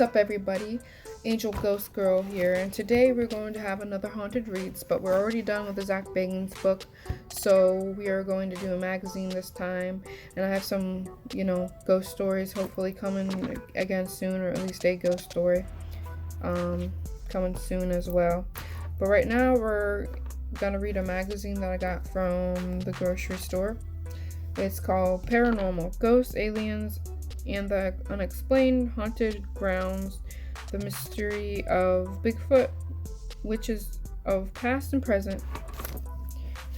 What's up, everybody? Angel Ghost Girl here, and today we're going to have another haunted reads, but we're already done with the Zach Bagans book, so we are going to do a magazine this time, and I have some, ghost stories hopefully coming again soon, or at least a ghost story coming soon as well. But right now we're gonna read a magazine that I got from the grocery store. It's called Paranormal: Ghosts, Aliens, and the Unexplained Haunted Grounds, the Mystery of Bigfoot, Witches of Past and Present.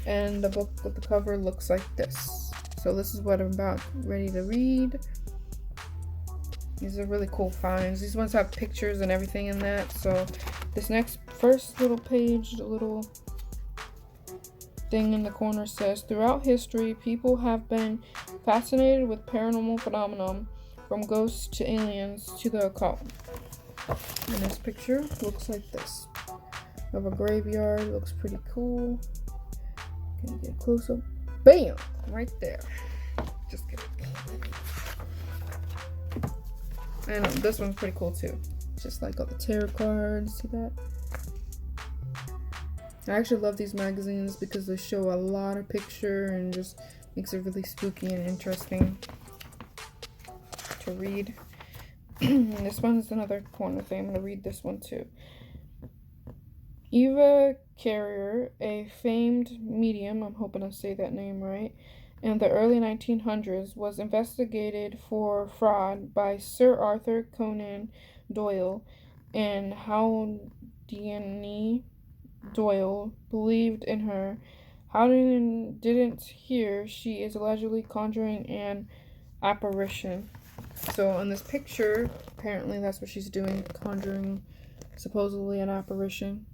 And the book with the cover looks like this. So this is what I'm about ready to read. These are really cool finds. These ones have pictures and everything in that. So this first little page, the little thing in the corner says, throughout history, people have been fascinated with paranormal phenomenon, from ghosts to aliens to the occult. And this picture looks like this. Of a graveyard. Looks pretty cool. Can you get a close up? Bam! Right there. Just kidding. And this one's pretty cool too. Just like all the tarot cards. See that? I actually love these magazines because they show a lot of picture and just makes it really spooky and interesting to read. This one's another corner thing. I'm going to read this one too. Eva Carrier, a famed medium, I'm hoping I say that name right, in the early 1900s, was investigated for fraud by Sir Arthur Conan Doyle, and Houdini Doyle believed in her. Houdini didn't hear she is allegedly conjuring an apparition. So in this picture, apparently that's what she's doing, conjuring supposedly an apparition.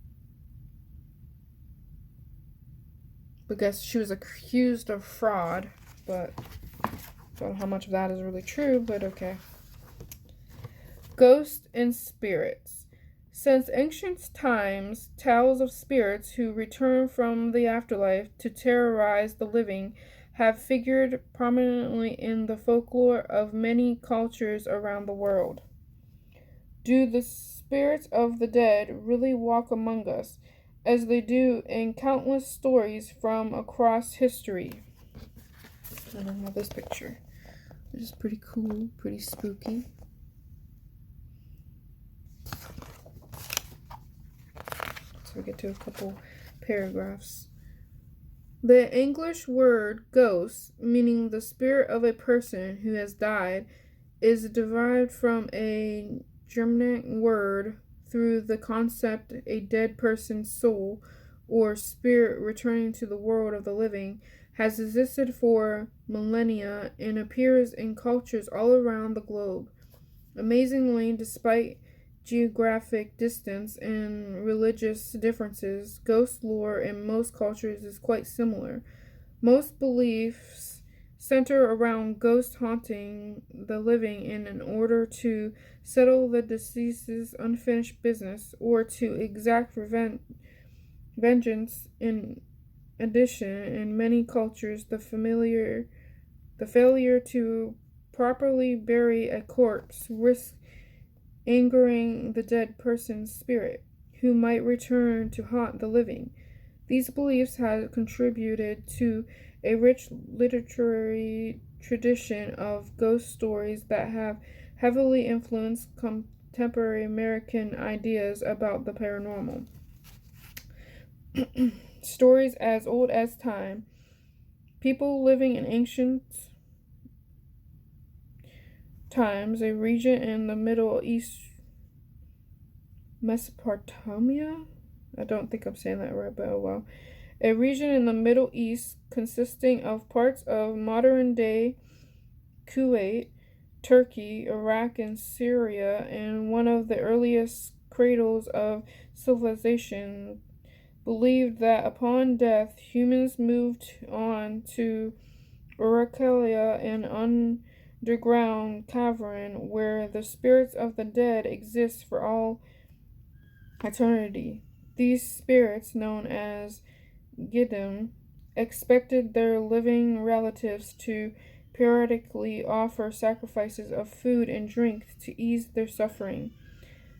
Because she was accused of fraud, but I don't know how much of that is really true, but okay. Ghosts and spirits. Since ancient times, tales of spirits who return from the afterlife to terrorize the living have figured prominently in the folklore of many cultures around the world. Do the spirits of the dead really walk among us, as they do in countless stories from across history? I don't know this picture. This is pretty cool, pretty spooky. So we get to a couple paragraphs. The English word ghost, meaning the spirit of a person who has died, is derived from a Germanic word through the concept a dead person's soul or spirit returning to the world of the living has existed for millennia and appears in cultures all around the globe. Amazingly, despite geographic distance and religious differences, ghost lore in most cultures is quite similar. Most beliefs center around ghosts haunting the living in order to settle the deceased's unfinished business or to exact vengeance. In addition, in many cultures, the failure to properly bury a corpse risks angering the dead person's spirit, who might return to haunt the living. These beliefs have contributed to a rich literary tradition of ghost stories that have heavily influenced contemporary American ideas about the paranormal. Stories as old as time. People living in ancient times, a region in the Middle East, Mesopotamia? I don't think I'm saying that right, but oh well. A region in the Middle East consisting of parts of modern-day Kuwait, Turkey, Iraq, and Syria, and one of the earliest cradles of civilization, believed that upon death, humans moved on to Oracalia, an underground cavern where the spirits of the dead exist for all eternity. These spirits, known as Giddim, expected their living relatives to periodically offer sacrifices of food and drink to ease their suffering.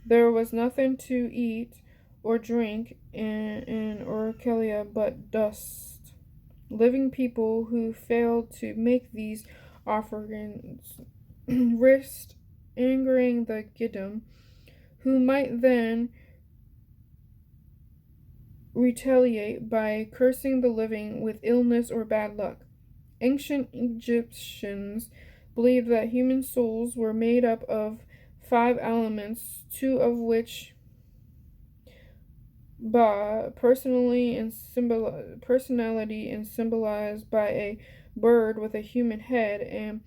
There was nothing to eat or drink in Orkelia but dust. Living people who failed to make these offerings risked angering the Giddim, who might then retaliate by cursing the living with illness or bad luck. Ancient Egyptians believed that human souls were made up of 5 elements, 2 of which Ba, personality and symbolized by a bird with a human head, and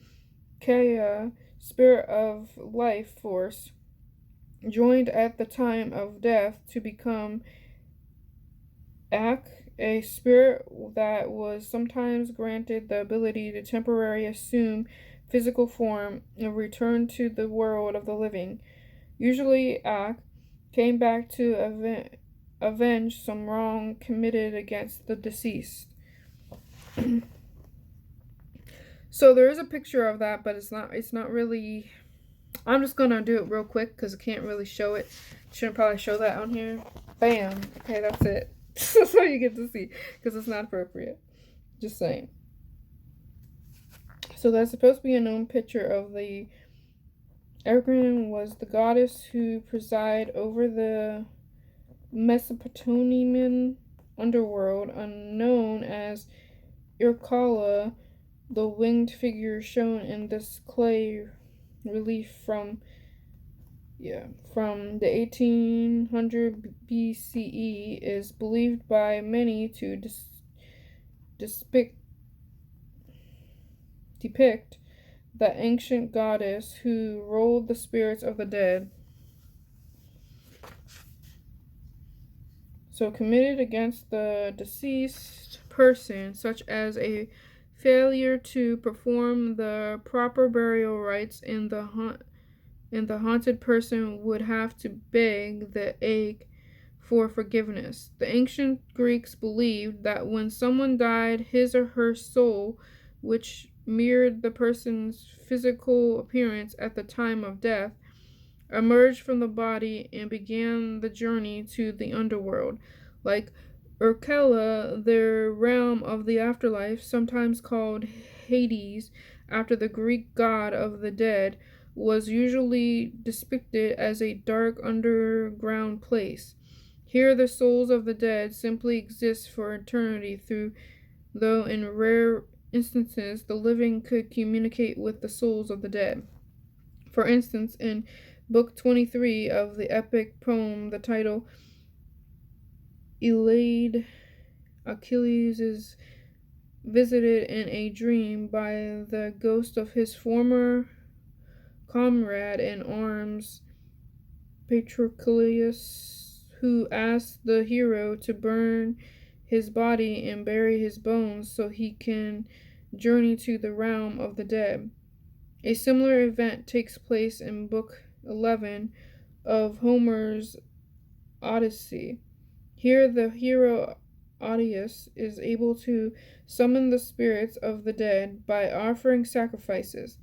Kaya, spirit of life force, joined at the time of death to become Ak, a spirit that was sometimes granted the ability to temporarily assume physical form and return to the world of the living. Usually, Ak came back to avenge some wrong committed against the deceased. So there is a picture of that, but it's not really. I'm just gonna do it real quick because I can't really show it. Shouldn't probably show that on here. Bam. Okay, that's it. So you get to see because it's not appropriate. Just saying. So that's supposed to be a known picture of the Ergrin was the goddess who presided over the Mesopotamian underworld, unknown as Irkala, the winged figure shown in this clay relief from the 1800 BCE is believed by many to depict the ancient goddess who ruled the spirits of the dead. So committed against the deceased person, such as a failure to perform the proper burial rites, and the haunted person would have to beg the egg for forgiveness. The ancient Greeks believed that when someone died, his or her soul, which mirrored the person's physical appearance at the time of death, emerged from the body and began the journey to the underworld. Like Urkela, the realm of the afterlife, sometimes called Hades after the Greek god of the dead, was usually depicted as a dark underground place. Here the souls of the dead simply exist for eternity, though in rare instances the living could communicate with the souls of the dead. For instance, in Book 23 of the epic poem, the title Iliad, Achilles is visited in a dream by the ghost of his former comrade in arms, Patroclus, who asks the hero to burn his body and bury his bones so he can journey to the realm of the dead. A similar event takes place in Book 11 of Homer's Odyssey. Here the hero Odysseus is able to summon the spirits of the dead by offering sacrifices.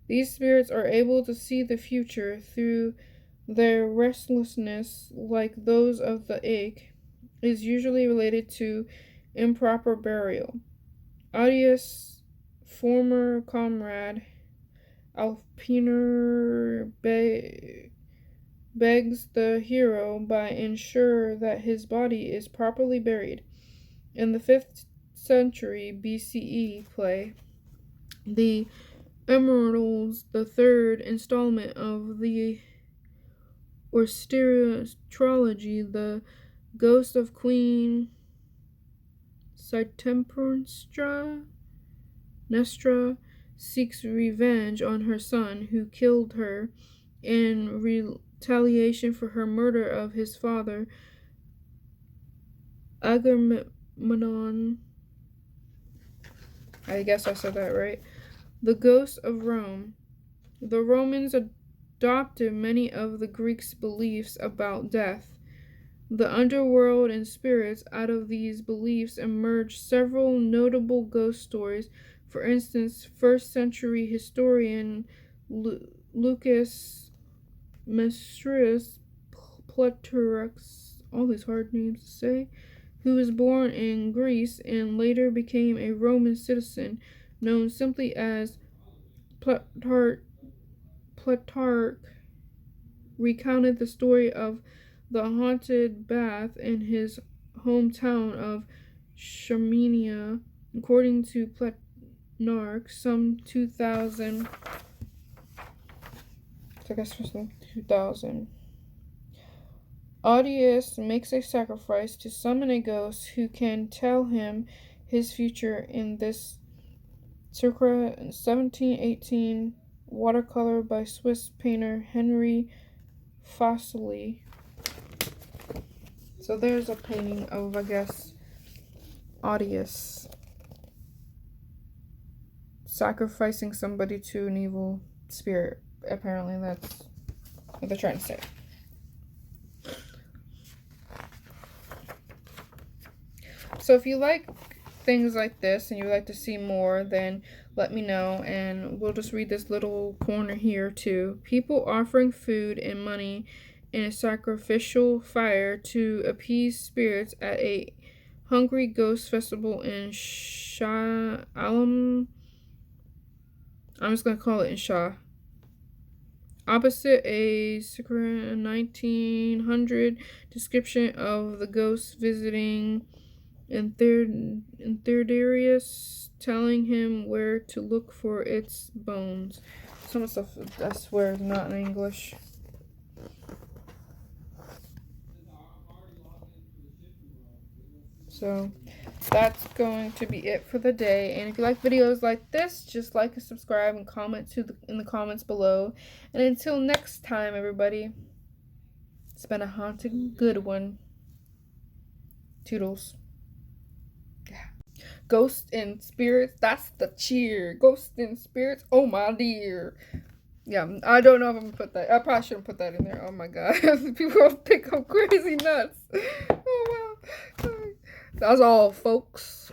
These spirits are able to see the future through their restlessness, like those of the ache, is usually related to improper burial. Odysseus' former comrade Alpiner begs the hero by ensure that his body is properly buried. In the 5th century BCE play, The Emeralds, the third installment of the Austere trilogy, the ghost of Queen Clytemnestra seeks revenge on her son, who killed her in retaliation for her murder of his father, Agamemnon. I guess I said that right. The ghost of Rome. The Romans adopted many of the Greeks' beliefs about death. The underworld and spirits. Out of these beliefs emerged several notable ghost stories, For instance, first century historian Lucas Mestris Platurux, all these hard names to say, who was born in Greece and later became a Roman citizen, known simply as Plutarch, recounted the story of the haunted bath in his hometown of Charmenia. According to Plutarch, some 2,000, I guess for some 2,000, Audius makes a sacrifice to summon a ghost who can tell him his future in this circa 1718 watercolor by Swiss painter Henry Fossili. So there's a painting of, I guess, Audius sacrificing somebody to an evil spirit. Apparently that's what they're trying to say. So if you like things like this and you would like to see more, then let me know, and we'll just read this little corner here too. People offering food and money in a sacrificial fire to appease spirits at a hungry ghost festival in Shah Alam. I'm just going to call it in Shah. Opposite a circa 1900 description of the ghost visiting Entherdarius, telling him where to look for its bones. Some of the stuff, I swear, is not in English. So that's going to be it for the day. And if you like videos like this, just like and subscribe and comment in the comments below. And until next time, everybody, it's been a haunted good one. Toodles. Ghosts and spirits, that's the cheer. Ghosts and spirits, oh my dear. Yeah, I don't know if I'm gonna put that. I probably shouldn't put that in there. Oh my god. People will think I'm crazy nuts. Oh wow. That's all, folks.